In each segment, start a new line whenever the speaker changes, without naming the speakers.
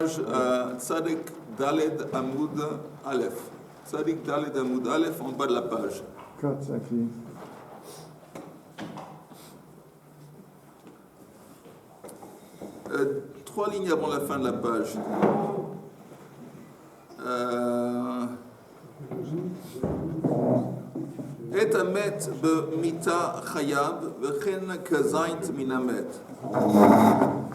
Tzadik Daled Amoud Aleph. Tzadik Daled Amoud Aleph en bas de la page.
4, 5 lignes.
Trois lignes avant la fin de la page. Et amet b'mita chayab v'chen kazait minamet.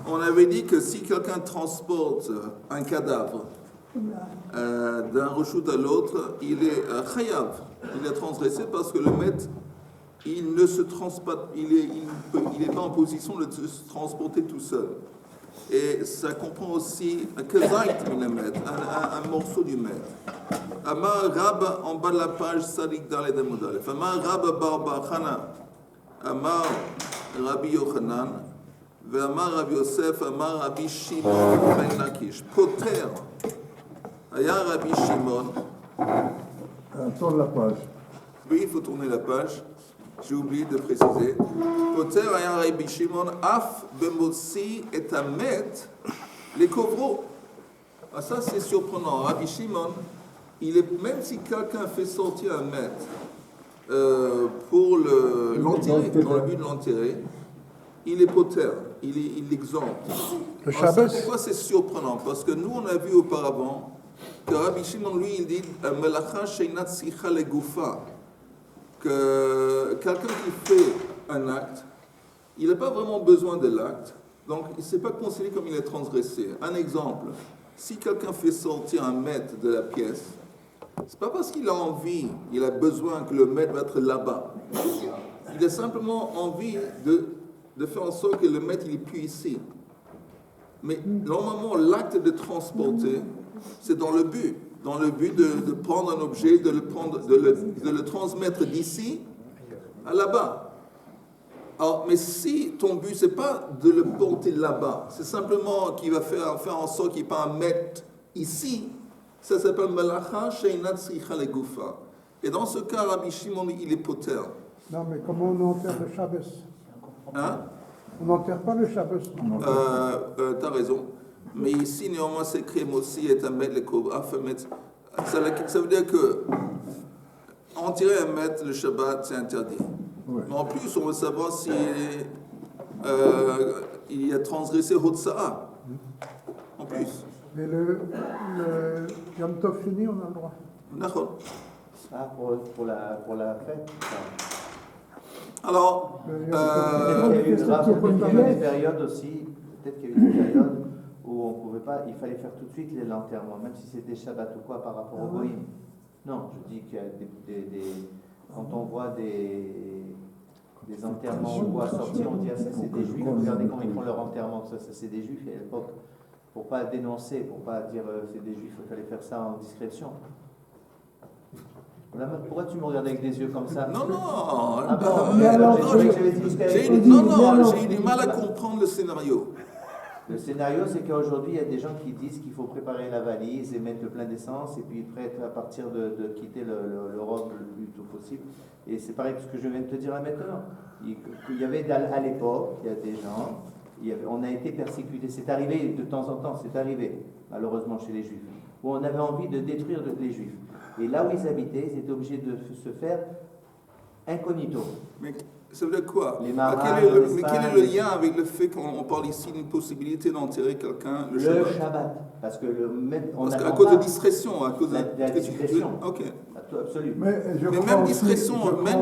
On avait dit que si quelqu'un transporte un cadavre d'un reshut à l'autre, il est chayav, il est transgressé parce que le maître, il ne se transporte, il est pas en position de se transporter tout seul. Et ça comprend aussi un morceau du maître. Amar Rab, en bas de la page, Sadik Daled Amud Aleph. Amar Rab Bar Bar Chana, Amar Rabbi Yochanan, Amar Rabbi Yosef, Amar Rabbi Shimon ben Lakish. Poter, Aya Rabbi Shimon.
Tourne la page.
Oui, il faut tourner la page. J'ai oublié de préciser. Poter Aya Rabbi Shimon, Af Bemotsi et Amet, les kovro. Ah, ça, c'est surprenant. Rabbi Shimon, même si quelqu'un fait sortir un maître pour l'enterrer, dans le but de l'enterrer, il est poter, il l'exempte.
Le Shabbos.
Pourquoi c'est surprenant? Parce que nous, on a vu auparavant que Rabbi Shimon, lui, il dit Melacha sheinat sicha legufa, que quelqu'un qui fait un acte, il n'a pas vraiment besoin de l'acte, donc il ne s'est pas considéré comme il est transgressé. Un exemple, si quelqu'un fait sortir un maître de la pièce, c'est pas parce qu'il a envie, il a besoin que le maître va être là-bas. Il a simplement envie de faire en sorte que le maître il est plus ici. Mais normalement, l'acte de transporter, c'est dans le but de prendre un objet, de le transmettre d'ici à là-bas. Alors, mais si ton but, c'est pas de le porter là-bas, c'est simplement qu'il va faire en sorte qu'il n'y ait pas un maître ici, ça s'appelle Malacha Sheinat Sicha Legufa. Et dans ce cas, Rabbi Shimon, il est poter.
Non, mais comment on enterre le Shabbos?
Hein?
On n'enterre pas le Shabbos.
T'as raison. Mais ici, néanmoins, c'est écrit aussi et Amet le Kovra. Ça veut dire que enterrer un maître le Shabbat, c'est interdit.
Ouais.
Mais en plus, on veut savoir si il a transgressé Hotsa'a. En plus.
Mais le Yom Tov fini, on a le droit.
D'accord.
Ah, pour la fête.
Alors,
Peut-être qu'il y a eu des périodes aussi, peut-être qu'il y a eu des périodes où on pouvait pas, il fallait faire tout de suite l'enterrement, même si c'était Shabbat ou quoi par rapport au Goïm. Non, je dis qu'il y a quand on voit des enterrements ou quoi sortir, on dit ah ça c'est des juifs, regardez comment ils font leur enterrement, ça c'est des juifs, et à l'époque, pour pas dénoncer, pour pas dire c'est des juifs, il fallait faire ça en discrétion. Pourquoi tu me regardes avec des yeux comme ça?
non,
Ah bon,
j'ai eu du mal à comprendre le scénario.
Le scénario, c'est qu'aujourd'hui, il y a des gens qui disent qu'il faut préparer la valise et mettre le plein d'essence et puis prêt à partir de quitter l'Europe le plus tôt possible. Et c'est pareil que ce que je viens de te dire là maintenant. Il y avait à l'époque, il y a des gens, on a été persécutés. C'est arrivé de temps en temps, c'est arrivé, malheureusement chez les Juifs, où on avait envie de détruire les Juifs. Et là où ils habitaient, ils étaient obligés de se faire incognito.
Mais ça veut dire quoi?
Les marins,
quel est le lien avec le fait qu'on parle ici d'une possibilité d'enterrer quelqu'un le
Shabbat? Parce que
à cause de discrétion, à cause
de la discrétion.
Ok.
Absolument.
Mais même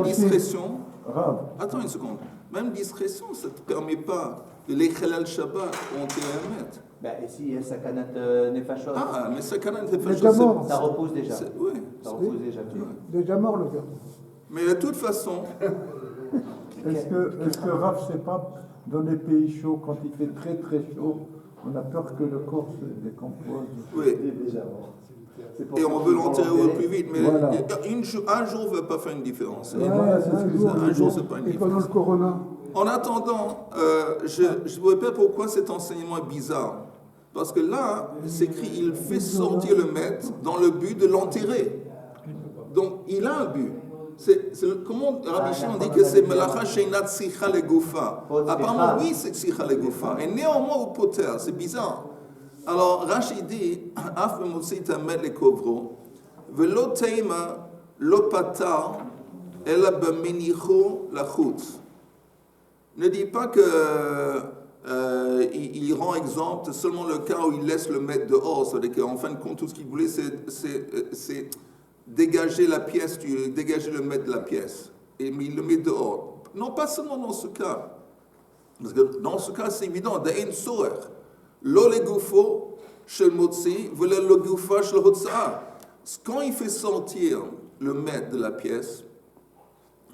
discrétion.
Rav.
Attends une seconde. Même discrétion, ça ne te permet pas de l'échelal Shabbat pour enterrer un maître.
Et si il y a Sakanat Nefashot.
Ah, mais Sakanat Nefashot,
ça repose déjà.
Oui.
Ça repose déjà.
Déjà mort le gars.
Mais de toute façon.
Est-ce que Rav, c'est pas dans les pays chauds, quand il fait très très chaud, on a peur que le corps se décompose?
Oui.
Il est déjà mort.
Et on veut l'enterrer au plus vite, mais
voilà.
Un jour ne va pas faire une différence.
Un
jour, c'est pas une
différence. Et pendant le Corona?
En attendant, je ne vois pas pourquoi cet enseignement est bizarre. Parce que là, c'est écrit, il fait sortir le maître dans le but de l'enterrer. Donc, il a un but. Comment Rabbi Shimon dit que c'est Melacha Sheinat Sicha Legufa? Apparemment, oui, c'est Sicha Legufa. Et néanmoins, au poter, c'est bizarre. Alors, Rashi dit, Af b'motzi tamet lekovro, velo teima lo patar, ela b'menicho lachutz. Ne dit pas que il rend exempt seulement le cas où il laisse le mettre dehors. C'est-à-dire qu'en fin de compte, tout ce qu'il voulait, c'est dégager la pièce, dégager le mettre de la pièce. Mais il le met dehors. Non, pas seulement dans ce cas. Parce que dans ce cas, c'est évident. D'Ain Sorer. Lo le gufo shel motzi, v'le le gufa shel hotza'a. Quand il fait sortir le maître de la pièce,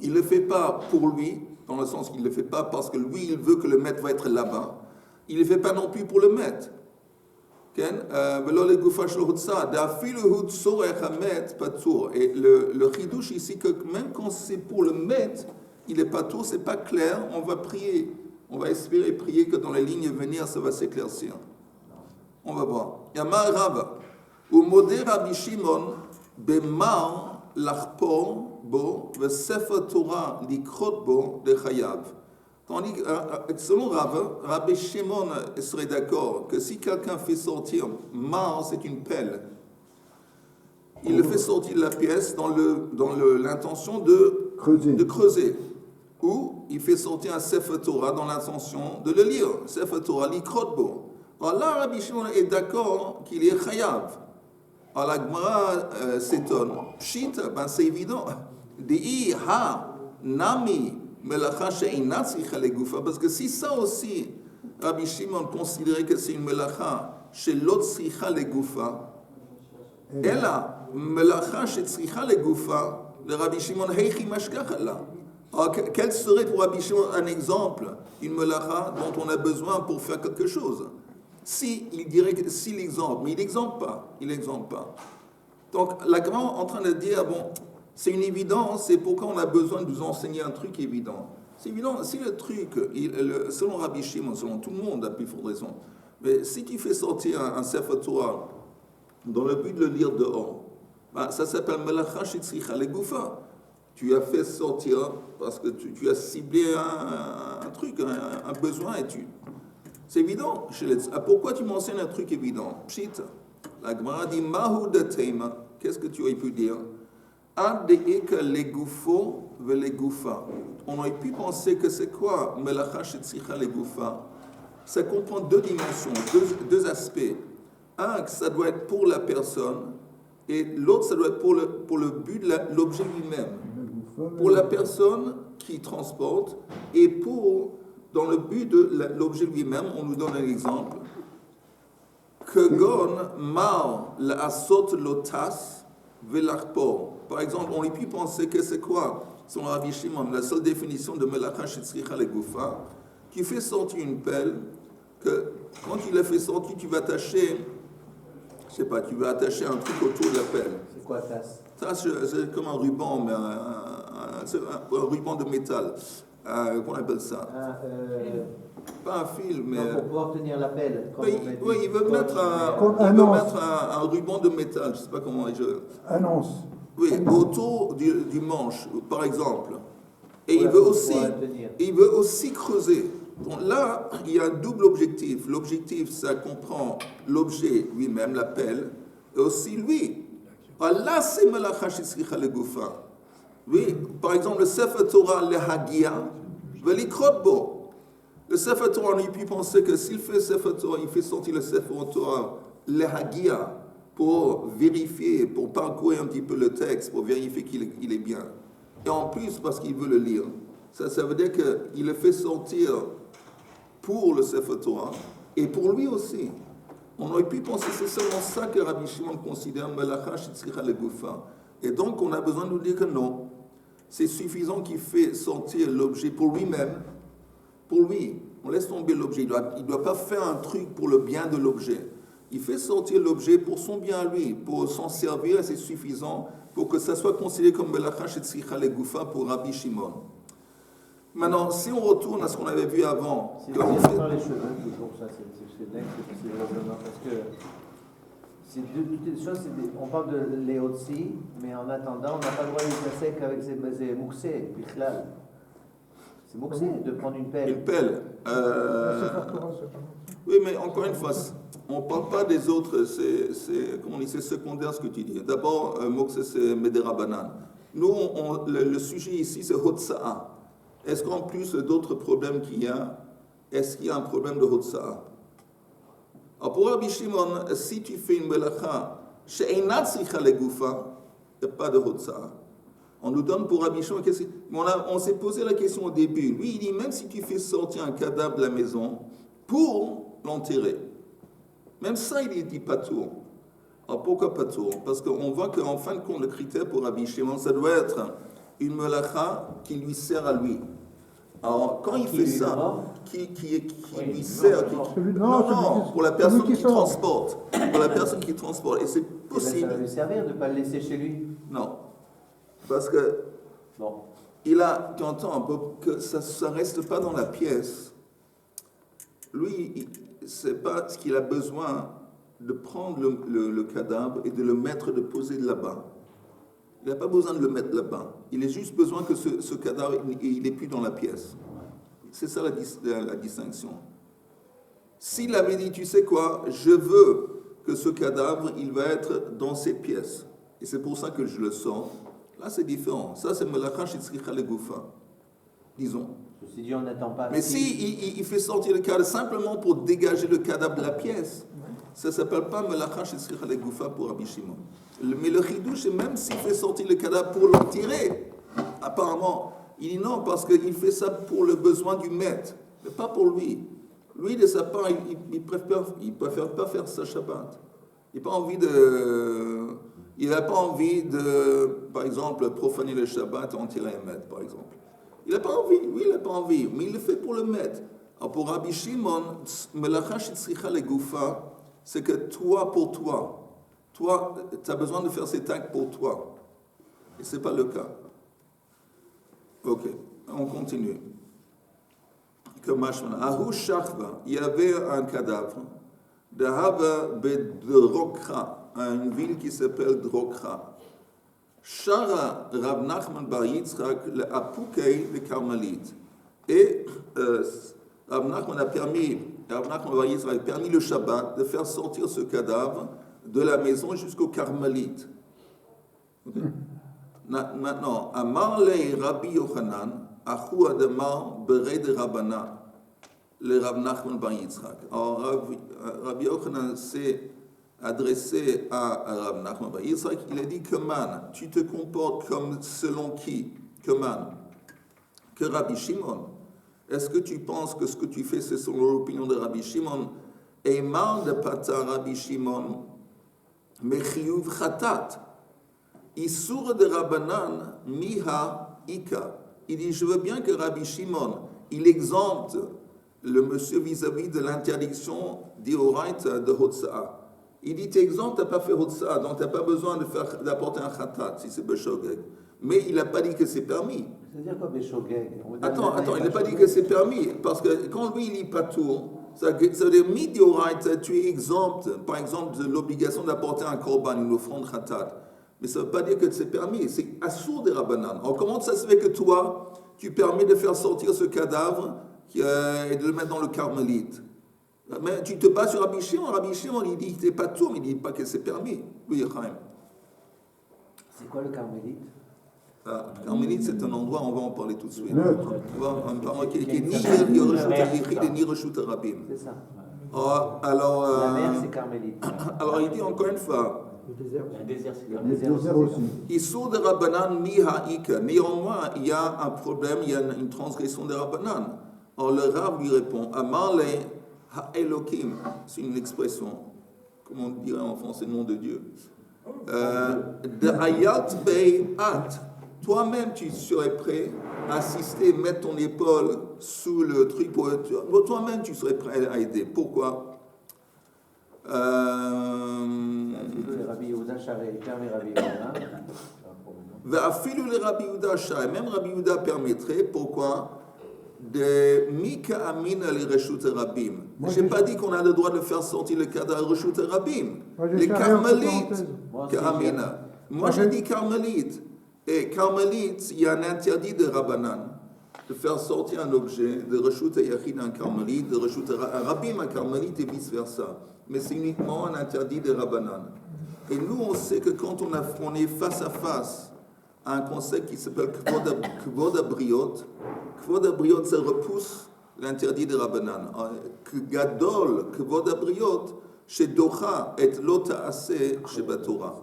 il ne le fait pas pour lui, dans le sens qu'il ne le fait pas parce que lui, il veut que le maître va être là-bas. Il ne le fait pas non plus pour le maître. Et le chidouche ici, que même quand c'est pour le maître, il n'est pas tout, c'est pas clair, on va prier. On va espérer prier que dans les lignes à venir, ça va s'éclaircir. On va voir. Yamar Rava. Ou modé Rabbi Shimon, bemar l'achpor bo, ve sefer Torah likrot bo de chayav. Tandis que, selon Rava, Rabbi Shimon serait d'accord que si quelqu'un fait sortir, mar, c'est une pelle, il le fait sortir de la pièce dans l'intention de creuser. Ou il fait sortir un Sefer Torah dans l'intention de le lire. Sefer Torah, likrot bo. Alors là, Rabbi Shimon est d'accord qu'il est chayav. Alors la Gemara s'étonne. Pshit, ben c'est évident. Dei ha nami melacha she'inat tzricha legufa. Parce que si ça aussi, Rabbi Shimon considérait que c'est une melacha she'lo tzricha legufa, ela melacha she'tzricha legufa, le Rabbi Shimon heichi mashkach Allah. Alors, quel serait pour Rabbi Shimon un exemple, une melacha dont on a besoin pour faire quelque chose? Si il dirait que si l'exemple, mais il n'exemple pas. Donc la Gemara est en train de dire, bon, c'est une évidence, c'est pourquoi on a besoin de nous enseigner un truc évident. C'est évident, si le truc, selon Rabbi Shimon, selon tout le monde, a plus forte raison, mais si tu fais sortir un Sefer Torah dans le but de le lire dehors, ben, ça s'appelle Melacha Shetzricha Legufa. Tu as fait sortir parce que tu as ciblé un truc, un besoin, et c'est évident. Pourquoi tu m'enseignes un truc évident? Pshit. La Gemara dit Mahu de Tema. Qu'est-ce que tu aurais pu dire? Adeika legufo velegufa. On aurait pu penser que c'est quoi Melacha shetzricha legufa? Ça comprend deux dimensions, deux aspects. Un, que ça doit être pour la personne, et l'autre, ça doit être pour le but de l'objet lui-même. Pour la personne qui transporte, et dans le but de l'objet lui-même, on nous donne un exemple. Que gon mar l'asot lotas velachpor. Par exemple, on aurait pu penser que c'est quoi, selon Rabbi Shimon, la seule définition de melacha shetzricha legufa, qui fait sortir une pelle, que quand tu la fais sortir, tu vas attacher, je sais pas, tu vas attacher un truc autour de la pelle.
C'est quoi tasse?
Tasse, c'est comme un ruban, mais c'est un ruban de métal. Qu'on appelle ça? Pas un fil, mais.
Non, pour pouvoir tenir la pelle.
Oui, il veut mettre un ruban de métal, je ne sais pas comment.
Annonce.
Oui, autour du manche, par exemple. Et il veut aussi creuser. Donc là, il y a un double objectif. L'objectif, ça comprend l'objet lui-même, la pelle, et aussi lui. Alors là, c'est Melacha Shetzricha Legufa. Oui, par exemple, le Sefer Torah Lehagia, Velikrot Bo. Le Sefer Torah, on aurait pu penser que s'il fait Sefer Torah, il fait sortir le Sefer Torah Lehagia pour vérifier, pour parcourir un petit peu le texte, pour vérifier qu'il est bien. Et en plus, parce qu'il veut le lire. Ça veut dire qu'il le fait sortir pour le Sefer Torah et pour lui aussi. On aurait pu penser que c'est seulement ça que Rabbi Shimon considère Melacha Shetzricha Legufa. Et donc, on a besoin de nous dire que non. C'est suffisant qu'il fait sortir l'objet pour lui-même. Pour lui. On laisse tomber l'objet. Il ne doit pas faire un truc pour le bien de l'objet. Il fait sortir l'objet pour son bien à lui, pour s'en servir, et c'est suffisant pour que ça soit considéré comme Melacha Shetzricha Legufa pour Rabbi Shimon. Maintenant, si on retourne à ce qu'on avait vu avant...
C'est bien dans les cheveux, toujours ça, c'est dingue, c'est vraiment parce que c'est toutes les choses, on parle de Léotzi, mais en attendant, on n'a pas le droit de les placer qu'avec ses mouxés, bichlal. C'est mouxé de prendre une pelle.
Une pelle. Oui, mais encore une fois, on ne parle pas des autres, c'est secondaire ce que tu dis. D'abord, Moksé, c'est Mederabanan. Nous, le sujet ici, c'est Hotsa'a. Est-ce qu'en plus d'autres problèmes qu'il y a, est-ce qu'il y a un problème de Hotsa'a? Alors pour Rabbi Shimon, si tu fais une melacha, she'einat tzricha legoufa, il n'y a pas de Hotsa'a. On nous donne pour Rabbi Shimon, on s'est posé la question au début. Lui, il dit, même si tu fais sortir un cadavre de la maison pour l'enterrer, même ça, il dit pas tout. Alors pourquoi pas tout? Parce qu'on voit qu'en fin de compte, le critère pour Rabbi Shimon, ça doit être une melacha qui lui sert à lui. Alors quand il fait ça, qui lui sert, pour la personne qui transporte. Pour la personne qui transporte. Et c'est possible.
Ça va lui servir de ne pas le laisser chez lui.
Non. Parce que tu entends un peu que ça ne reste pas dans la pièce. Lui, c'est pas ce qu'il a besoin de prendre le cadavre et de le mettre, de poser là-bas. Il n'a pas besoin de le mettre là-bas. Il a juste besoin que ce cadavre, il n'est plus dans la pièce. C'est ça la distinction. S'il avait dit, tu sais quoi, je veux que ce cadavre, il va être dans cette pièce. Et c'est pour ça que je le sors. Là, c'est différent. Ça, c'est Melacha Shetzricha Legoufa. Disons.
Ceci dit, on n'attend pas.
Mais si il fait sortir le cadavre simplement pour dégager le cadavre de la pièce, ça ne s'appelle pas Melacha Shetzricha Legoufa pour Rabbi Shimon. Mais le chidouche, même s'il fait sortir le cadavre pour l'en tirer, apparemment, il dit non, parce qu'il fait ça pour le besoin du maître, mais pas pour lui. Lui, de sa part, il préfère pas faire sa Shabbat. Il n'a pas envie de, par exemple, profaner le Shabbat et en tirer un maître, par exemple. Il n'a pas envie, lui, il n'a pas envie, mais il le fait pour le maître. Alors pour Rabbi Shimon, Melacha Shetzricha Legoufa, c'est que toi, pour toi, tu as besoin de faire cet acte pour toi. Et ce n'est pas le cas. Ok, on continue. Ahu Shachva, il y avait un cadavre de Hava Bedrokra, une ville qui s'appelle Drokra. Shara Rav Nachman Bar Yitzchak le Apukei le Carmelite. Et Rav Nachman Bar Yitzchak a permis le Shabbat de faire sortir ce cadavre de la maison jusqu'au Carmelite. Okay. Maintenant, Amar le Rabbi Yochanan, Achu Adamar Bered Rabbana, le Rav Nachman Bar Yitzchak. Alors, Rabbi Yochanan s'est adressé à Rav Nachman Bar Yitzchak, il a dit, Keman, tu te comportes comme selon qui? Keman, que Rabbi Shimon. Est-ce que tu penses que ce que tu fais, c'est selon l'opinion de Rabbi Shimon? Et mal de pata Rabbi Shimon, Mechiyuv Chatat, Isur de Rabbanan, Miha Ika. Il dit, je veux bien que Rabbi Shimon, il exempte le monsieur vis-à-vis de l'interdiction d'Ioraita de Hotsa'a. Il dit, tu es exempt, tu n'as pas fait Hotsa'a, donc tu n'as pas besoin d'apporter un Chatat, si c'est Beshogeg. Mais il n'a pas dit que c'est permis.
C'est-à-dire quoi, Beshogeg?
Attends, il n'a pas dit que c'est permis, parce que quand lui, il dit pas tout, ça veut dire, Midioraita, tu es exempt, par exemple, de l'obligation d'apporter un korban, une offrande Chatat. Mais ça ne veut pas dire que c'est permis, c'est assourd des Rabbanan. Alors comment ça se fait que toi, tu permets de faire sortir ce cadavre et de le mettre dans le Carmelite? Mais tu te bats sur Rabbi Shimon, il dit que c'est pas tout, mais il ne dit pas que c'est permis. Oui, Chaim.
C'est quoi le Carmelite?
Le Carmelite, c'est un endroit, on va en parler tout de suite.
Neutre.
Un endroit qui est ni Reshut Rabim.
C'est ça.
Alors,
la mer, c'est Carmelite.
Alors, il dit encore une fois,
Le désert.
Le désert, c'est
Le
Carmelite.
désert aussi.
Issur de Rabbanan mi ha'ika. Néanmoins, il y a un problème, il y a une transgression de Rabbanan. Alors le Rav lui répond, Amale ha'elokim, c'est une expression, comment on dirait en français, nom de Dieu. De ayat beyat, toi-même tu serais prêt à assister, mettre ton épaule sous le truc, toi-même tu serais prêt à aider. Pourquoi?
Les Rabbi Yehuda Shari, permet Rabbi Yehuda.
Même Rabbi Yehuda permettrait, pourquoi? De Mika Amina les Reshut Rabim. Je n'ai pas dit qu'on a le droit de faire sortir le cadavre Reshut Rabim. Les Carmélites, Amina. Moi j'ai dit Carmélite. Et Carmélite, il y a un interdit de Rabbanan. de faire sortir un objet, de reshut à Yachid un carmélite, de reshut à Rabbim un carmélite et vice-versa. Mais c'est uniquement un interdit des Rabbanan. Et nous, on sait que quand on est face à face à un concept qui s'appelle Kvod Abriot, ça repousse l'interdit des Rabbanan. Gadol, Kvod Abriot, chez Docha et Lota Assez chez Batora.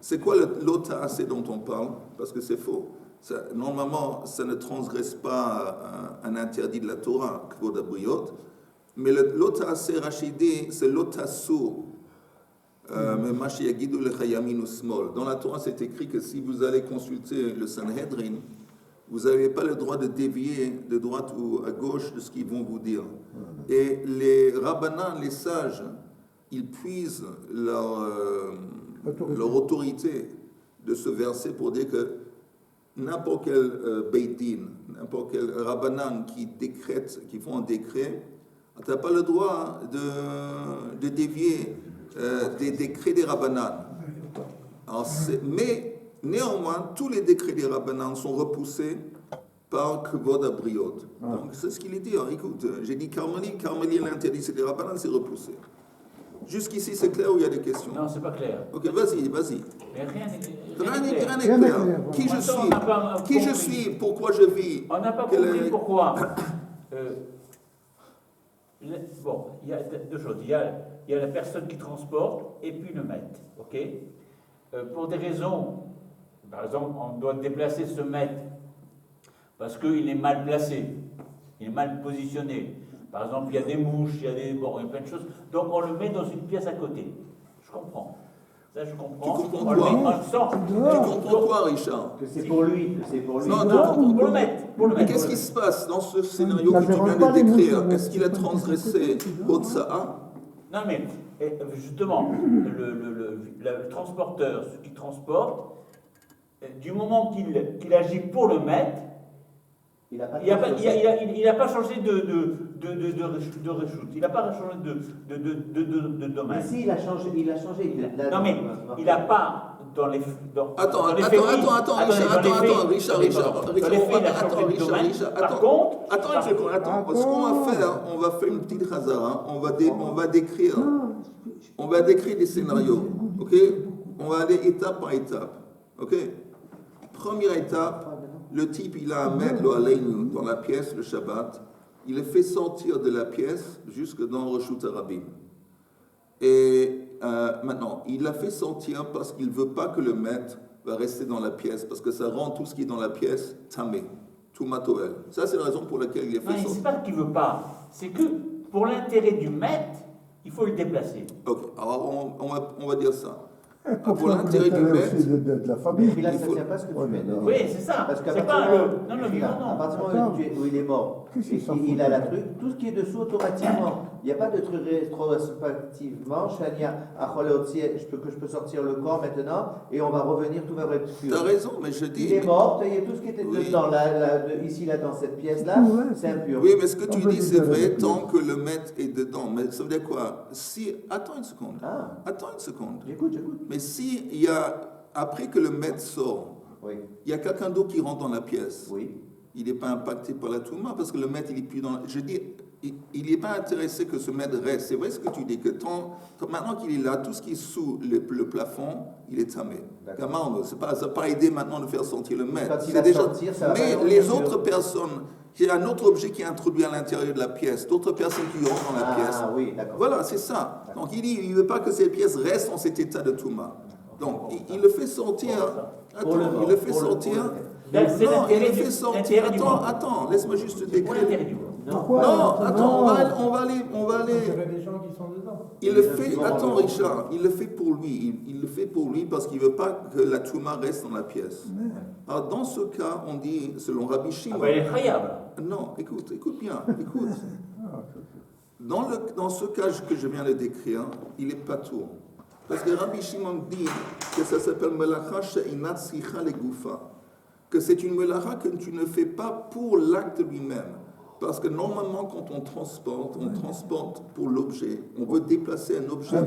C'est quoi le Lota Assez dont on parle? Parce que c'est faux. Normalement, ça ne transgresse pas un interdit de la Torah, Kvod Abriot, mais le Lota Assez Rachidi, c'est Lota Sour. Mais Mashi Yagidu le Chayamin Usmol. Dans la Torah, c'est écrit que si vous allez consulter le Sanhedrin, vous n'avez pas le droit de dévier de droite ou à gauche de ce qu'ils vont vous dire. Et les Rabbanan, les sages, ils puisent leur autorité de ce verset pour dire que n'importe quel Beit Din, n'importe quel Rabbanan qui font un décret, tu n'as pas le droit de dévier des décrets des Rabbanan. Mais néanmoins, tous les décrets des Rabbanan sont repoussés par Kvod Abriot. Donc c'est ce qu'il est dit. Écoute, j'ai dit Carmeli l'interdit, c'est des Rabbanan, c'est repoussé. Jusqu'ici, c'est clair ou il y a des questions?
Non, c'est pas clair.
Ok, vas-y.
Mais rien
Rien
n'est
n'est
clair.
clair. Qui je suis, pourquoi je vis.
On n'a pas compris pourquoi. Bon, il y a deux choses. Il y a la personne qui transporte et puis le maître. Ok. Pour des raisons, par exemple, on doit déplacer ce maître parce qu'il est mal placé, il est mal positionné. Par exemple, il y a des mouches, il y a plein de choses. Donc on le met dans une pièce à côté. Je comprends. Ça, je comprends.
Tu comprends
on le
quoi?
met en sort.
Tu comprends quoi, Richard?
Que c'est pour lui.
Non,
pour le mettre.
Mais qu'est-ce qui se passe dans ce scénario que tu viens de décrire? Est-ce qu'il a transgressé Otsa'a?
Non, mais justement, le transporteur, ce qui transporte, du moment qu'il agit pour le maître, il n'a pas changé de reshoot. Il n'a pas changé de domaine.
Mais si, il a changé.
Non, mais il n'a pas dans les.
Attends, Richard. Ce qu'on va faire, on va faire une petite chazara, on va décrire des scénarios, ok? On va aller étape par étape, ok? Première étape, le type, il a un maître dans la pièce, le Shabbat, il le fait sortir de la pièce jusque dans Reshut Harabim. Et maintenant, il l'a fait sortir parce qu'il ne veut pas que le maître va rester dans la pièce, parce que ça rend tout ce qui est dans la pièce tamé, tout matoel. Ça, c'est la raison pour laquelle il est fait sortir.
Non, c'est pas qu'il ne veut pas, c'est que pour l'intérêt du maître, il faut le déplacer.
Ok, alors on va dire ça.
Pour l'intérêt du maître de la famille.
Mais là, ça ne tient pas ce que tu fais.
Oui, c'est ça.
Parce qu'à
c'est
partir
pas
du moment- à partir du moment où il est mort, il a la truc, tout ce qui est dessous automatiquement. Il n'y a pas de truc rétrospectivement. Shania, que je peux sortir le corps maintenant et on va revenir, tout va être pur.
T'as raison, mais je dis.
Il est mort, il y a tout ce qui était dedans, ici, là, dans cette pièce-là, c'est impur.
Oui, mais ce que tu dis, c'est vrai tant que le maître est dedans. Mais ça veut dire quoi? Attends une seconde. Attends une seconde.
J'écoute.
Mais si il y a, après que le maître sort, il y a quelqu'un d'autre qui rentre dans la pièce, il n'est pas impacté par la touma parce que le maître, il est plus dans. Je dis, il n'est pas intéressé que ce maître reste. C'est vrai ce que tu dis, que maintenant qu'il est là, tout ce qui est sous le plafond, il est tamé. Ça n'a pas aidé maintenant de faire sortir le maître. Mais les autres personnes, il y a un autre objet qui est introduit à l'intérieur de la pièce, d'autres personnes qui rentrent dans la pièce.
Oui, d'accord.
Voilà, c'est ça. Donc il dit, il ne veut pas que cette pièce reste dans cet état de touma. Donc il le fait sortir. Attends, il le fait sortir.
C'est l'intérêt du monde.
Attends, laisse-moi juste décrire.
Pour l'intérêt du monde.
Non, attends, on va aller.
Il y a des gens qui sont dedans.
Il le fait, attends Richard, il le fait pour lui. Il le fait pour lui parce qu'il ne veut pas que la touma reste dans la pièce. Alors dans ce cas, on dit, selon Rabbi Shimon.
Il est khayab.
Non, écoute bien, écoute. Dans ce cas que je viens de décrire, il est patour. Parce que Rabbi Shimon dit que ça s'appelle melacha she'inat sicha legufa, que c'est une melacha que tu ne fais pas pour l'acte lui-même. Parce que normalement, quand on transporte pour l'objet. On veut déplacer un objet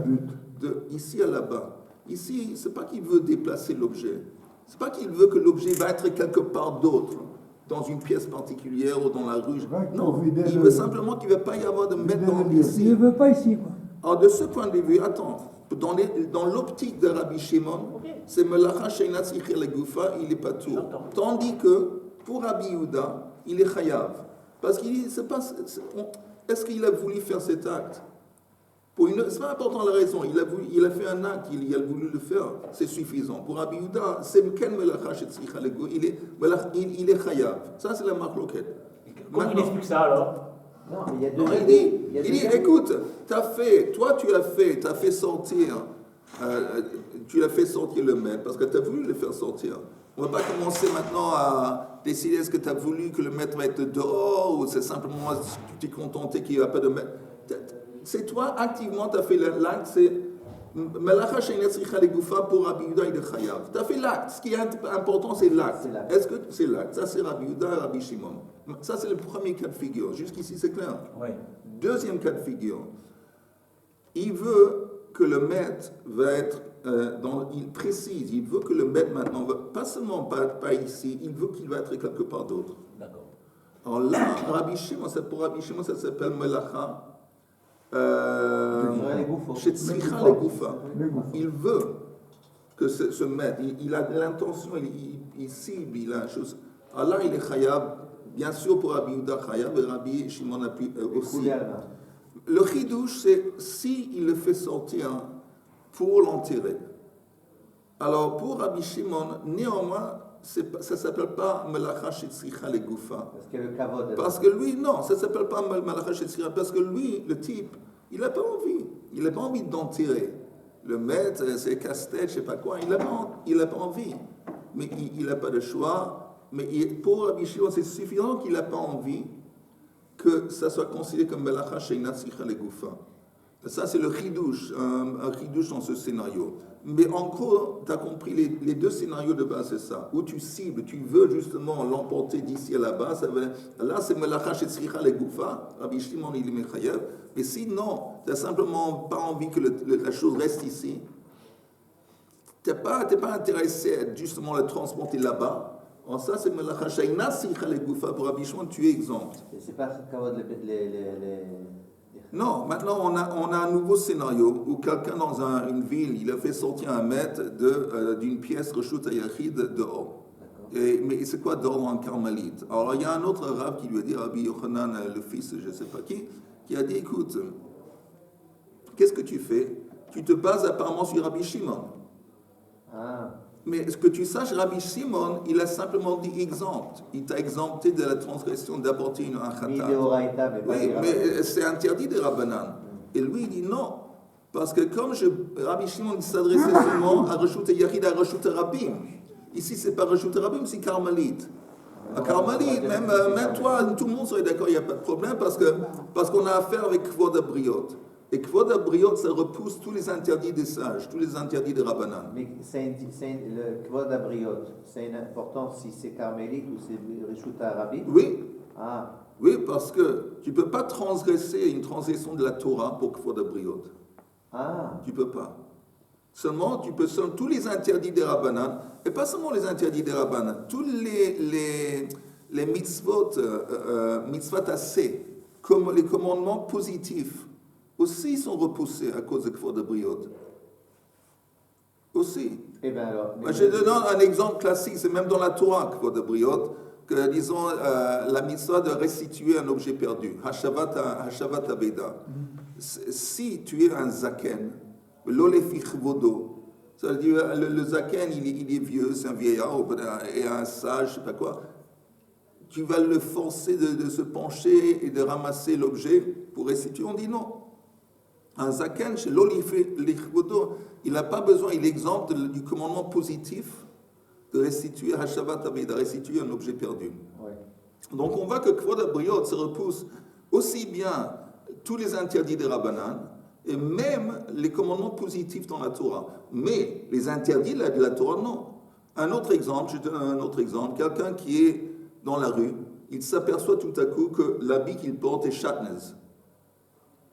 de ici à là-bas. Ici, c'est pas qu'il veut déplacer l'objet. C'est pas qu'il veut que l'objet va être quelque part d'autre. dans une pièce particulière ou dans la rue.
Ouais,
Non,
pour vider
il
le-
veut simplement qu'il ne va pas y avoir de maître
vider le lieu.
Il
ici.
ne veut pas ici, quoi.
Alors de ce point de vue, attends, dans l'optique de Rabbi Shimon, c'est Melacha Sheinat Sichel Legoufa, il est pas tout.
J'entends.
Tandis que pour Rabbi Yehuda, il est chayav. Parce qu'il dit, est-ce qu'il a voulu faire cet acte? C'est pas important la raison, il a fait un acte, il a voulu le faire, c'est suffisant. Pour Rabbi Yehuda, c'est Ken Melacha Sheitzricha Legoufa, il est chayav. Ça c'est la marque loquette.
Comment il explique ça alors?
Non, mais il y a deux
Non,
avis.
il dit, écoute, tu as fait sortir le maître parce que tu as voulu le faire sortir. On ne va pas commencer maintenant à décider est-ce que tu as voulu que le maître va être dehors ou c'est simplement tu t'es contenté qu'il n'y a pas de maître. C'est toi, activement, tu as fait l'acte, c'est Melacha Sheinat Sichel Legoufa pour Rabbi Yehuda il est chayav. Tu as fait l'acte. Ce qui est important, c'est l'acte.
C'est l'acte.
Est-ce que c'est l'acte? Ça, c'est Rabbi Yehuda et Rabbi Shimon. Ça, c'est le premier cas de figure. Jusqu'ici, c'est clair.
Oui.
Deuxième cas de figure, il veut que le maître va être, il précise, il veut que le maître maintenant, pas seulement pas ici, il veut qu'il va être quelque part d'autre.
D'accord.
Alors là, pour Rabbi Shimon, ça s'appelle Melacha. Shetzricha Legoufa. Il veut que ce maître, il a l'intention, il cible, il a une chose. Alors là, il est chayav, bien sûr pour Rabbi Yehuda chayav, et Rabbi Shimon aussi. Le chidouche, c'est si il le fait sortir pour l'enterrer. Alors pour Rabbi Shimon, néanmoins, ça ne s'appelle pas Melacha Shetzricha Legoufa.
Parce qu'il y a le kavod.
Parce que lui, non, ça ne s'appelle pas Melacha Shetzricha, parce que lui, le type, il n'a pas envie. Il n'a pas envie d'enterrer. Le maître, c'est casse-tête, je ne sais pas quoi, il n'a pas envie. Mais il n'a pas de choix. Mais pour Rabbi Shimon, c'est suffisant qu'il n'a pas envie que ça soit considéré comme Melacha Sheinat Sichel Legoufa. Ça, c'est le chidouche, un chidouche dans ce scénario. Mais en gros, tu as compris, les deux scénarios de base, c'est ça. Où tu cibles, tu veux justement l'emporter d'ici à là-bas. Là, c'est Melacha Shetzricha Legoufa. Rabbi Shimon, il est mechayev. Mais sinon, tu n'as simplement pas envie que la chose reste ici. Tu n'es pas intéressé à justement le transporter là-bas. Alors ça, c'est Melacha Sheinat Sichel Legoufa. Pour Rabbi Shimon, tu es exempt.
Et c'est pas kavod
Non, maintenant on a un nouveau scénario où quelqu'un dans une ville, il a fait sortir un maître d'une pièce Reshut HaYachid dehors. Mais c'est quoi dehors en carmélite? Alors il y a un autre arabe qui lui a dit, Rabbi Yochanan, le fils, je ne sais pas qui a dit, écoute, qu'est-ce que tu fais? Tu te bases apparemment sur Rabbi Shimon.
Ah.
Mais ce que tu saches, Rabbi Shimon, il a simplement dit exempt. Il t'a exempté de la transgression d'apporter un khatat. Oui, mais c'est interdit des Rabbanan. Et lui, il dit non. Parce que comme Rabbi Shimon s'adressait seulement à Reshut HaYachid, à Reshut HaRabim. Ici, c'est pas Reshut HaRabim, c'est Carmélite. À Carmélite, même toi, tout le monde serait d'accord, il n'y a pas de problème, parce qu'on a affaire avec Kvod HaBriot. Et Kvod HaBriot, ça repousse tous les interdits des sages, tous les interdits des Rabbanan.
Mais le Kvod HaBriot, c'est important si c'est carmélite ou c'est Reshut HaRabim?
Oui.
Ah.
Oui, parce que tu ne peux pas transgresser une transgression de la Torah pour Kvod HaBriot.
Ah.
Tu ne peux pas. Seulement, tu peux tous les interdits des Rabbanan, et pas seulement les interdits des Rabbanan, tous les mitzvot, mitzvot assez, comme les commandements positifs, aussi sont repoussés à cause de Kvod HaBriot. Aussi.
Eh bien alors.
Je te donne un exemple classique, c'est même dans la Torah, Kvod HaBriot, que disons la mitzvah de restituer un objet perdu, Hashavat Aveda. Si tu es un zaken, l'olefi chvodo, ça veut dire le zaken il est vieux, c'est un vieillard et un sage, je sais pas quoi, tu vas le forcer de se pencher et de ramasser l'objet pour restituer. On dit non. Un zaken, chez l'olefi chvodo, il n'a pas besoin, il est exempt du commandement positif de restituer Hashavat Aveda, restituer un objet perdu.
Ouais.
Donc on voit que Kvod HaBriot se repousse aussi bien tous les interdits des Rabbanan et même les commandements positifs dans la Torah. Mais les interdits de la Torah, non. Un autre exemple, je donne un autre exemple. Quelqu'un qui est dans la rue, il s'aperçoit tout à coup que l'habit qu'il porte est shatnez.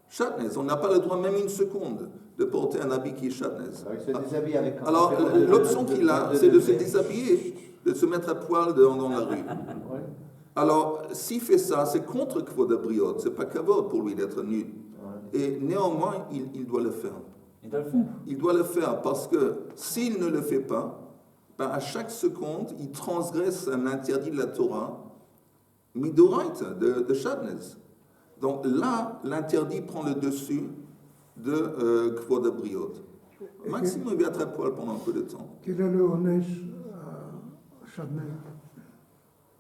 Shatnez, on n'a pas le droit même une seconde de porter un habit qui est shatnez.
Alors il se déshabille avec un.
Alors l'option qu'il a, c'est de se déshabiller, de se mettre à poil dans la rue.
Ouais.
Alors, s'il fait ça, c'est contre Kvod Abriot, c'est pas Kavod pour lui d'être nu. Et néanmoins, il doit le faire.
Il doit le faire.
Il doit le faire parce que s'il ne le fait pas, ben à chaque seconde, il transgresse un interdit de la Torah, midoraita, de Shadnez. Donc là, l'interdit prend le dessus de Kvod Abriot. Maximum, il va être à poil pendant un peu de temps.
Quel est le Onesh à Chadnel?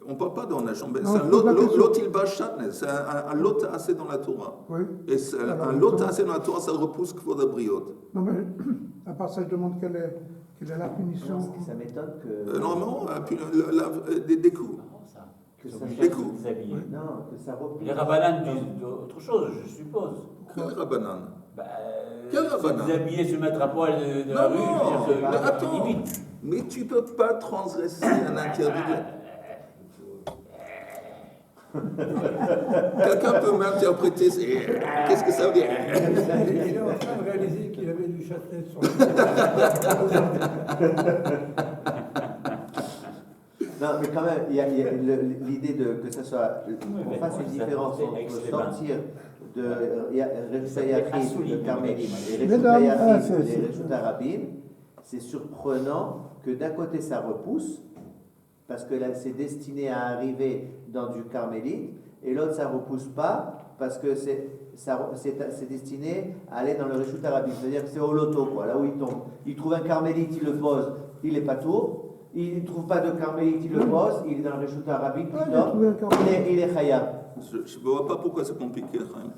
On ne parle pas d'Onesh,
Non,
c'est
je
un
pose la question.
lot il Shadnez, c'est un lot assez dans la Torah.
Oui.
Et c'est
Alors,
un lot assez dans la Torah, ça repousse Kvod Abriot.
Non, mais à part ça, je demande quelle est la punition.
Non, ça m'étonne que.
Normalement, puis des coups.
Marrant, ça.
Que
Ils sont
ça
obligés
fait-
de se déshabiller.
Non, que ça repousse.
Les rabbananes disent autre chose, je suppose.
Quel Rabbanan?
Bah,
Quel
se
rabbin?
déshabiller, se mettre à poil de la
Non,
rue,
non,
je veux dire,
mais
c'est
attends.
limite.
Mais tu peux pas transgresser un interdit de... Quelqu'un peut m'interpréter, qu'est-ce que ça veut dire?
Il est en train de réaliser qu'il avait du châtelet sur
Non, mais quand même, il y a l'idée que ça soit. On fasse une différence entre sortir de Réchouta Yachid, de Carmélim, et Réchouta
Mesdames,
Yachid,
c'est-
et Réchouta Rabim. C'est surprenant que d'un côté ça repousse, parce que là c'est destiné à arriver dans du carmélite, et l'autre ça repousse pas, parce que c'est destiné à aller dans le Réchouta Rabim. C'est-à-dire que c'est au loto, quoi, là où il tombe. Il trouve un carmélite, il le pose, il est pas tour. Il ne trouve pas de carmélite, il le pose, il est dans le Réchouta Rabim,
Ah, il a trouvé un carmélite.
il est chayab.
Je ne vois pas pourquoi c'est compliqué, Chaim.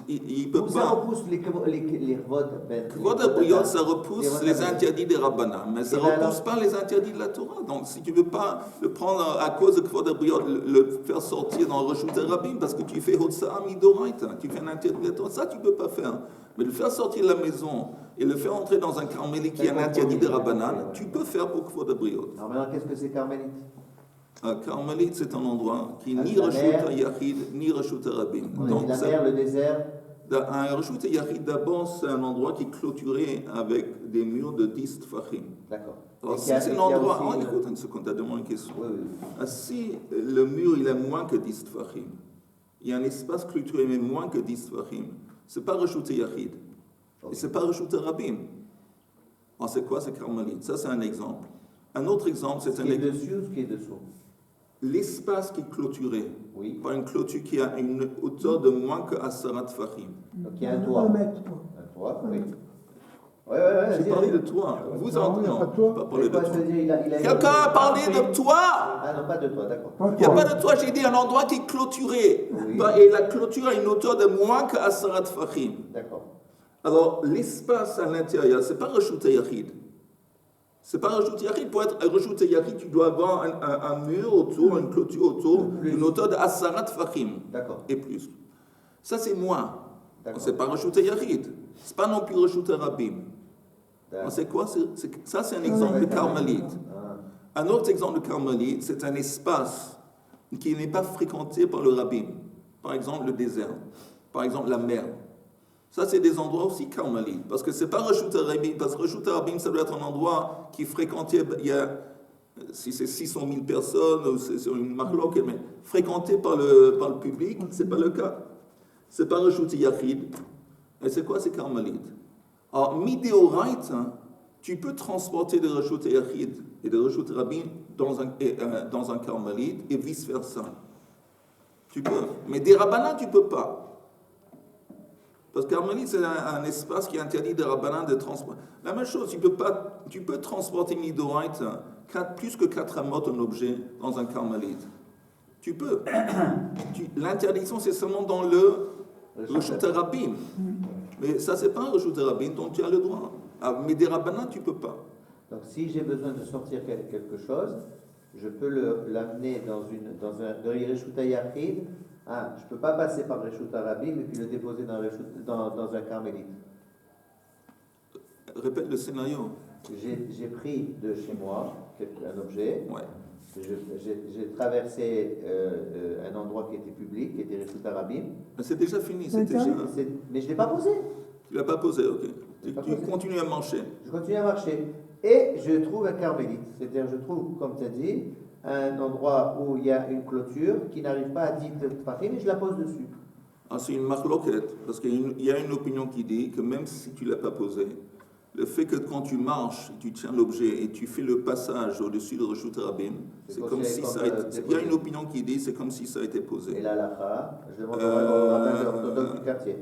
Il peut
Où ça
pas...
repousse les votes, Ben?
Kvod Abriot, ça repousse les interdits des Rabbanan, mais ça
Et
ne
ben
repousse pas les interdits de la Torah. Donc si tu ne veux pas le prendre à cause de Kvod Abriot, le faire sortir dans le Réchouta Rabim, parce que tu fais Hotsa'a Midoraita, tu fais un interdit de la Torah, ça tu ne peux pas faire. Mais le faire sortir de la maison et le faire entrer dans un carmélite qui est un interdit des Rabbanan, tu peux faire pour Kvod Abriot.
Alors maintenant, qu'est-ce que c'est carmélite?
Un carmélite, c'est un endroit qui
Ah,
ni
la
Réchouta
mer.
Yachid, ni Réchouta Rabim.
On a
Donc
dit la
ça-
mer, le désert.
un Réchouta Yachid, d'abord, c'est un endroit qui est clôturé avec des murs de 10 tfachim.
D'accord.
Alors,
Et
si
qu'il y a-
c'est
qu'il
un
y a
endroit.
aussi,
Oh, écoute une seconde, t'as demandé une question.
Oui, oui.
Ah, si le mur il est moins que 10 tfachim, il y a un espace clôturé mais moins que 10 tfachim, c'est pas Réchouta Yachid. Et c'est pas Réchouta Rabim. Alors, c'est quoi, c'est carmélite? Ça, c'est un exemple. Un autre exemple, c'est
Ce
un
qui est dessus ou ce qui est dessous?
l'espace qui est clôturé
Oui.
par une clôture qui a une hauteur de moins que Asarat Tfachim.
Donc il y a un toit.
1 mètre, quoi.
Un toit, oui. Oui,
J'ai
vas-y.
parlé de toi. Vous
Non,
en
il y a
non,
pas de toit.
j'ai pas parlé
Et
de
quoi,
toi.
je veux dire, il a
Quelqu'un a parlé de toi.
Ah non, pas de toi, d'accord.
Pas
Il n'y a
toi.
pas de toi, j'ai dit un endroit qui est clôturé.
Oui.
Et la clôture a une hauteur de moins que Asarat Tfachim.
D'accord.
Alors, l'espace à l'intérieur, c'est pas Réchouta Yachid. C'est pas Réchouta Yachid. Pour être Réchouta Yachid, tu dois avoir un mur autour, une clôture autour,
Plus.
une hauteur de Asarat Tfachim
D'accord.
et plus. Ça, c'est moins.
D'accord.
C'est pas Réchouta Yachid. C'est pas non plus Réchouta Rabim.
D'accord.
C'est quoi? Ça, c'est un exemple de carmélite.
Ah,
Un autre exemple de carmélite, c'est un espace qui n'est pas fréquenté par le rabbin. Par exemple, le désert. Par exemple, la mer. Ça, c'est des endroits aussi carmélites. Parce que c'est pas Réchouta Rabim. Parce que Réchouta Rabim, ça doit être un endroit qui est fréquenté, il y a, si c'est 600 000 personnes, ou c'est sur une marloque, mais fréquenté par le public, c'est pas le cas. C'est pas Réchouta Yachid. Et c'est quoi? C'est carmélite. Alors, midéoraita, tu peux transporter de Réchouta Yachid et de Réchouta Rabim dans un carmélite et vice-versa. Tu peux. Mais des rabbanans, tu peux pas. Parce que carmélite, c'est un espace qui interdit des rabbanans de transporter. La même chose, tu peux transporter midéoraita plus que 4 amot un objet dans un carmélite. Tu peux. L'interdiction, c'est seulement dans le Réchouta Rabim. Mais ça, c'est pas un Réchouta Rabim, donc tu as le droit. Ah, mais des rabbanans, tu peux pas.
Donc si j'ai besoin de sortir quelque chose, je peux l'amener dans un Réchouta Yachid. Ah, je ne peux pas passer par Réchouta Rabim et puis le déposer dans un carmélite.
Répète le scénario.
J'ai pris de chez moi un objet.
Ouais.
J'ai traversé un endroit qui était public, qui était Réchouta Rabim.
Mais c'est déjà fini.
C'est
Déjà...
Mais je ne l'ai pas posé.
Tu l'as pas posé, ok. Tu
pas posé.
continues à marcher.
Je continue à marcher. Et je trouve un carmélite. C'est-à-dire, je trouve, comme tu as dit, un endroit où il y a une clôture qui n'arrive pas à 10 tefachim et je la pose dessus.
Ah, c'est une marloquette, parce qu'il y a une opinion qui dit que même si tu ne l'as pas posé, le fait que quand tu marches, tu tiens l'objet et tu fais le passage au-dessus de Reshut Rabim, c'est comme si ça a été... Il y a une opinion qui dit c'est comme si ça a été posé.
Et la halakha, je demande au rabbin orthodoxe du quartier.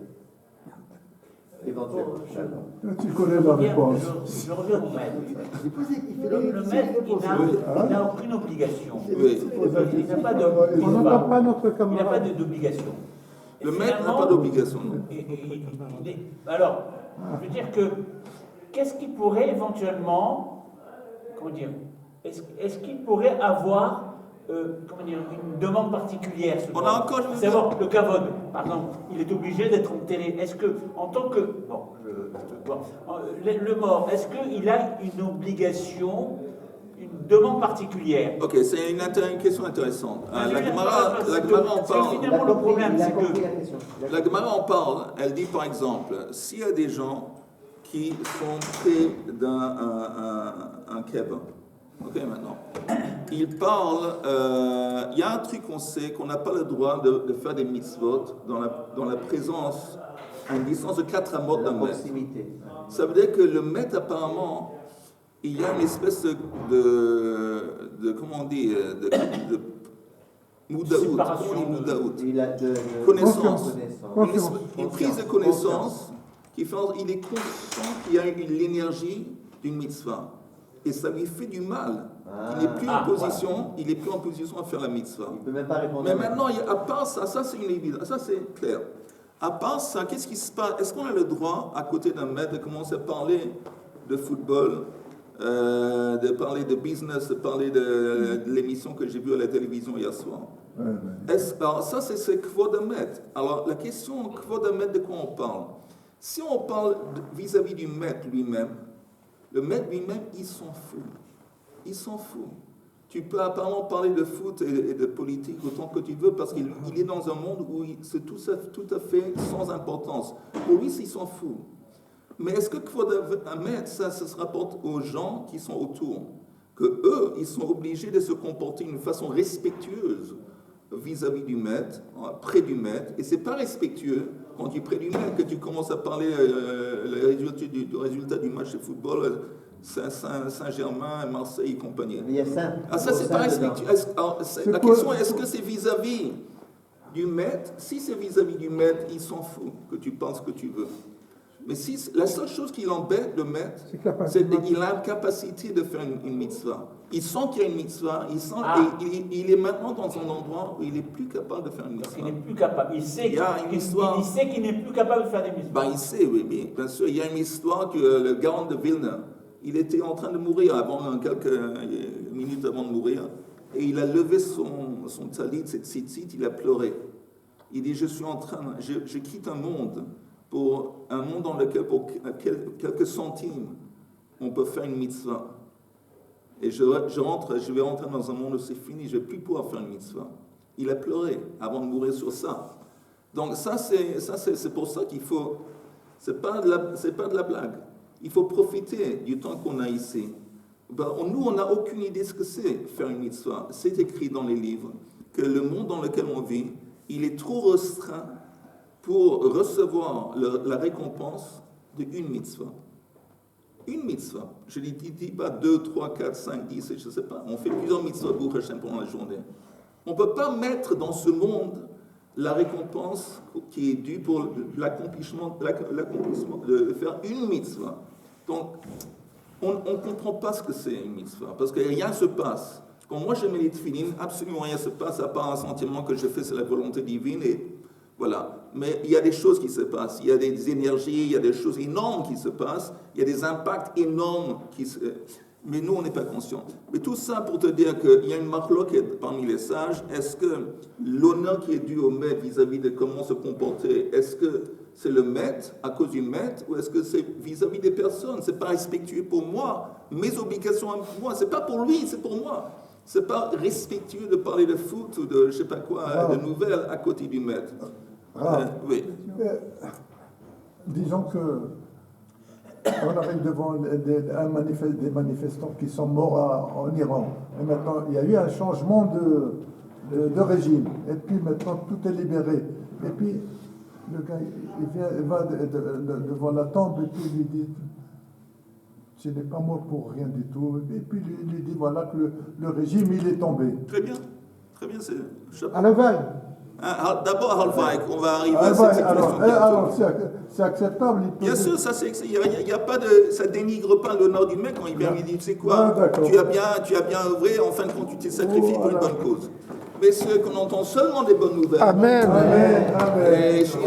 Éventuellement.
Tu connais la réponse.
Je reviens au maître. Le maître, il n'a aucune obligation.
Oui.
Il n'a pas
On n'entend pas notre
Il n'a pas
camarade.
d'obligation. Et
Le maître n'a
finalement,
pas d'obligation, non.
Alors, je veux dire que, qu'est-ce qu'il pourrait éventuellement, comment dire, est-ce qu'il pourrait avoir, comment dire, une demande particulière ce
On a
mort
encore, je veux
C'est bon, le kavod, par exemple, il est obligé d'être enterré. Est-ce que, en tant que, le mort, est-ce qu'il a une obligation, une demande particulière?
Ok, c'est une question intéressante. La Gemara en parle.
Finalement, le problème, c'est que
La Gemara en parle. Elle dit par exemple, s'il y a des gens qui sont près d'un keb, ok maintenant, ils parlent. Il y a un truc qu'on sait qu'on n'a pas le droit de faire des mitzvot dans la présence à une distance de 4 amot d'un mètre.
Proximité.
Ça veut dire que le maître, apparemment, il y a une espèce de comment on dit, de moudaout.
Séparation
Comment on dit moudaout?
Il a de
Connaissance.
connaissance.
Une prise de connaissance qui fait, il est conscient qu'il y a l'énergie d'une mitzvah. Et ça lui fait du mal. Il n'est plus en position, il est plus en position à faire la mitzvah.
Il ne peut même pas répondre.
Mais maintenant, à part ça, ça c'est une évidence, ça c'est clair. À part ça, qu'est-ce qui se passe? Est-ce qu'on a le droit, à côté d'un maître, de commencer à parler de football, de parler de business, de parler de l'émission que j'ai vue à la télévision hier soir? Alors ça, c'est kvod hamet. Alors la question kvod hamet, de quoi on parle? Si on parle vis-à-vis du maître lui-même, le maître lui-même, il s'en fout. Il s'en fout. Tu peux apparemment parler de foot et de politique autant que tu veux parce qu'il est dans un monde où c'est tout à fait sans importance. Pour lui, il s'en fout. Mais est-ce que kvod hamet, ça se rapporte aux gens qui sont autour? Que eux, ils sont obligés de se comporter d'une façon respectueuse vis-à-vis du maître, près du maître, et c'est pas respectueux quand tu es près du maître que tu commences à parler du résultat du match de football, Saint-Germain, Marseille et compagnie.
Il y a ça.
Ah, ça c'est pas respectueux. La question est, est-ce que c'est vis-à-vis du maître? Si c'est vis-à-vis du maître, il s'en fout que tu penses ce que tu veux. Mais si la seule chose qui l'embête, le maître, c'est qu'il a la capacité de faire une mitzvah. Il sent qu'il y a une mitzvah, il est maintenant dans un endroit où il n'est plus capable de faire une mitzvah.
il n'est plus capable. Il sait qu'il n'est plus capable de faire des mitzvahs.
Ben, il sait, oui, mais bien sûr, il y a une histoire que le Gaon de Vilna, il était en train de mourir quelques minutes avant de mourir, et il a levé son talit, cette tzitzit, il a pleuré. Il dit, je quitte un monde dans lequel, pour quelques centimes, on peut faire une mitzvah. Et je vais rentrer dans un monde où c'est fini, je ne vais plus pouvoir faire une mitzvah. Il a pleuré avant de mourir sur ça. Donc c'est pour ça qu'il faut... C'est pas de la blague. Il faut profiter du temps qu'on a ici. Nous, on n'a aucune idée de ce que c'est faire une mitzvah. C'est écrit dans les livres que le monde dans lequel on vit, il est trop restreint pour recevoir la récompense d'une mitzvah. Une mitzvah. Je ne dis pas 2, 3, 4, 5, 10, je ne sais pas. On fait plusieurs mitzvahs pour Hashem pendant la journée. On ne peut pas mettre dans ce monde la récompense qui est due pour l'accomplissement de faire une mitzvah. Donc, on ne comprend pas ce que c'est une mitzvah, parce que rien ne se passe. Quand moi je mets les tefilines, absolument rien ne se passe, à part un sentiment que je fais, c'est la volonté divine, et voilà. Mais il y a des choses qui se passent, il y a des énergies, il y a des choses énormes qui se passent, il y a des impacts énormes mais nous, on n'est pas conscients. Mais tout ça pour te dire qu'il y a une marloquette parmi les sages. Est-ce que l'honneur qui est dû au maître vis-à-vis de comment se comporter, est-ce que c'est le maître, à cause du maître, ou est-ce que c'est vis-à-vis des personnes? C'est pas respectueux pour moi, mes obligations à moi, c'est pas pour lui, c'est pour moi. C'est pas respectueux de parler de foot ou de je sais pas quoi, de nouvelles à côté du maître. Oui.
Disons que on arrive devant des manifestants qui sont morts en Iran. Et maintenant, il y a eu un changement de régime. Et puis maintenant, tout est libéré. Et puis, le gars, il va devant la tombe et puis il lui dit, tu n'es pas mort pour rien du tout. Et puis il lui dit, voilà que le régime, il est tombé.
Très bien, c'est chapeau.
À Laval.
Hein, d'abord à Halvaïk, on va arriver
Ah,
à
ouais,
cette
alors,
situation.
alors, c'est acceptable. Il peut
Bien
dire-
sûr, ça il y a pas de, ça dénigre pas l'honneur du mec quand il vient lui dire, tu sais quoi,
Ah, d'accord.
tu as bien œuvré, en fin de compte tu t'es sacrifié pour une
voilà.
bonne cause. Mais c'est qu'on entend seulement des bonnes nouvelles.
Amen.
Amen, amen.
Et je